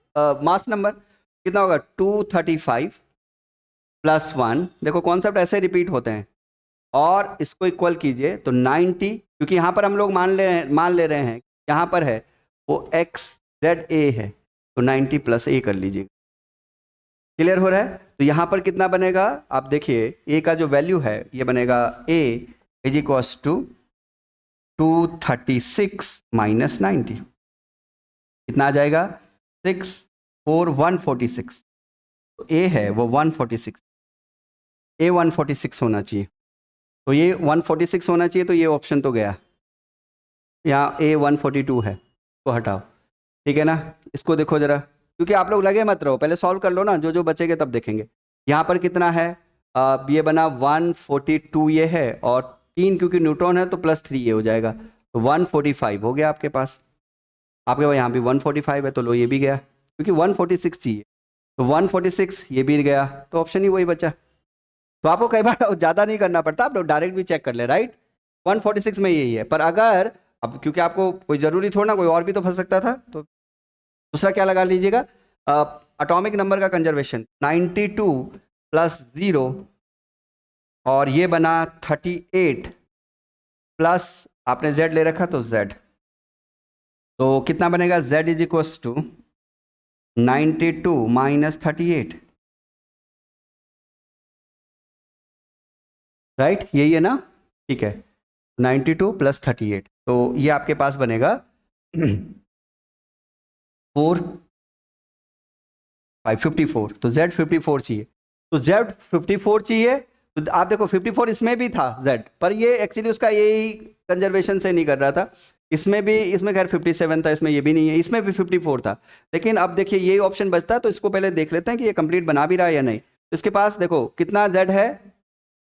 नंबर कितना होगा 235 + 1, देखो कॉन्सेप्ट ऐसे रिपीट होते हैं, और इसको इक्वल कीजिए तो 90, क्योंकि यहाँ पर हम लोग मान ले रहे हैं यहाँ पर है वो XZA है, तो 90 + A कर लीजिए। क्लियर हो रहा है? तो यहाँ पर कितना बनेगा, आप देखिए A का जो वैल्यू है ये बनेगा A इज इक्वल टू 236 - 90, कितना आ जाएगा 6 4 146, तो A है वो 146, A 146 होना चाहिए, तो ये 146 होना चाहिए, तो ये ऑप्शन तो गया, यहाँ A 142 है, तो हटाओ, ठीक है ना। इसको देखो जरा, क्योंकि आप लोग लगे मत रहो, पहले सॉल्व कर लो ना, जो बचेंगे तब देखेंगे। यहाँ पर कितना है, ये बना 142 ये है, और 3 क्योंकि न्यूट्रॉन है तो +3 ये हो जाएगा, तो 145 हो गया आपके पास। आपके पास यहाँ भी 145 है, तो लो ये भी गया, क्योंकि 146 चाहिए, तो 146 ये भी गया, तो ऑप्शन ही वही बचा। तो आपको कई बार ज़्यादा नहीं करना पड़ता, आप लोग डायरेक्ट भी चेक कर ले, राइट, 146 में यही है। पर अगर अब क्योंकि आपको कोई ज़रूरी थोड़ा ना, कोई और भी तो फंस सकता था, तो दूसरा क्या लगा लीजिएगा, एटॉमिक नंबर का कंजर्वेशन 92 + 0, और ये बना 38 प्लस आपने Z ले रखा तो Z, तो कितना बनेगा Z is equal to 92 - 38, right, यही है ना, ठीक है, 92 + 38, तो ये आपके पास बनेगा 554, तो Z 54 चाहिए, तो Z 54 चाहिए, तो आप देखो 54 इसमें भी था Z, पर ये एक्चुअली उसका यही कंजर्वेशन से नहीं कर रहा था, इसमें खैर 57 था, इसमें ये भी नहीं है, इसमें भी 54 था, लेकिन अब देखिए यही ऑप्शन बचता है, तो इसको पहले देख लेते हैं कि ये कंप्लीट बना भी रहा है या नहीं। तो इसके पास देखो कितना Z है,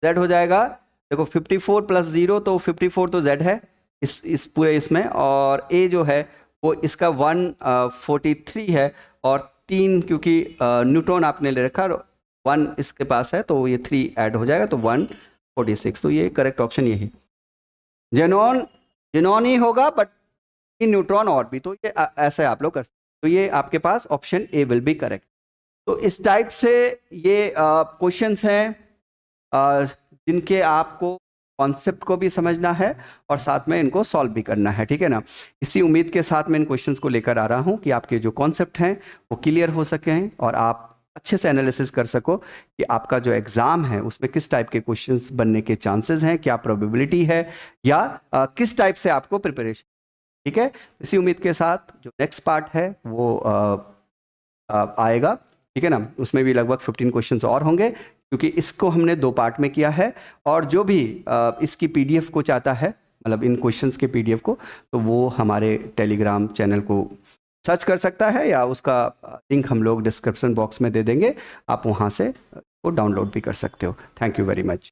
Z हो जाएगा देखो 54 + 0, तो 54 तो Z है इस पूरे इसमें, और A जो है वो इसका 143 है, और 3 क्योंकि न्यूट्रॉन आपने ले रखा, 1 इसके पास है, तो ये 3 ऐड हो जाएगा, तो 146, तो ये करेक्ट ऑप्शन यही, जेनॉन ही होगा, बट न्यूट्रॉन और भी, तो ये ऐसे आप लोग कर सकते, तो ये आपके पास option A will be correct. तो इस टाइप से ये क्वेश्चंस हैं जिनके आपको कॉन्सेप्ट को भी समझना है और साथ में इनको सॉल्व भी करना है, ठीक है ना। इसी उम्मीद के साथ मैं इन क्वेश्चंस को लेकर आ रहा हूं कि आपके जो कॉन्सेप्ट हैं वो क्लियर हो सकें, और आप अच्छे से एनालिसिस कर सको कि आपका जो एग्ज़ाम है उसमें किस टाइप के क्वेश्चंस बनने के चांसेस हैं, क्या प्रोबेबिलिटी है, या किस टाइप से आपको प्रिपरेशन, ठीक है। इसी उम्मीद के साथ जो नेक्स्ट पार्ट है वो आएगा, ठीक है ना, उसमें भी लगभग 15 क्वेश्चंस और होंगे, क्योंकि इसको हमने 2 पार्ट में किया है, और जो भी इसकी PDF को चाहता है, मतलब इन क्वेश्चंस के PDF को, तो वो हमारे टेलीग्राम चैनल को सर्च कर सकता है, या उसका लिंक हम लोग डिस्क्रिप्शन बॉक्स में दे देंगे, आप वहाँ से वो डाउनलोड भी कर सकते हो। Thank you very much.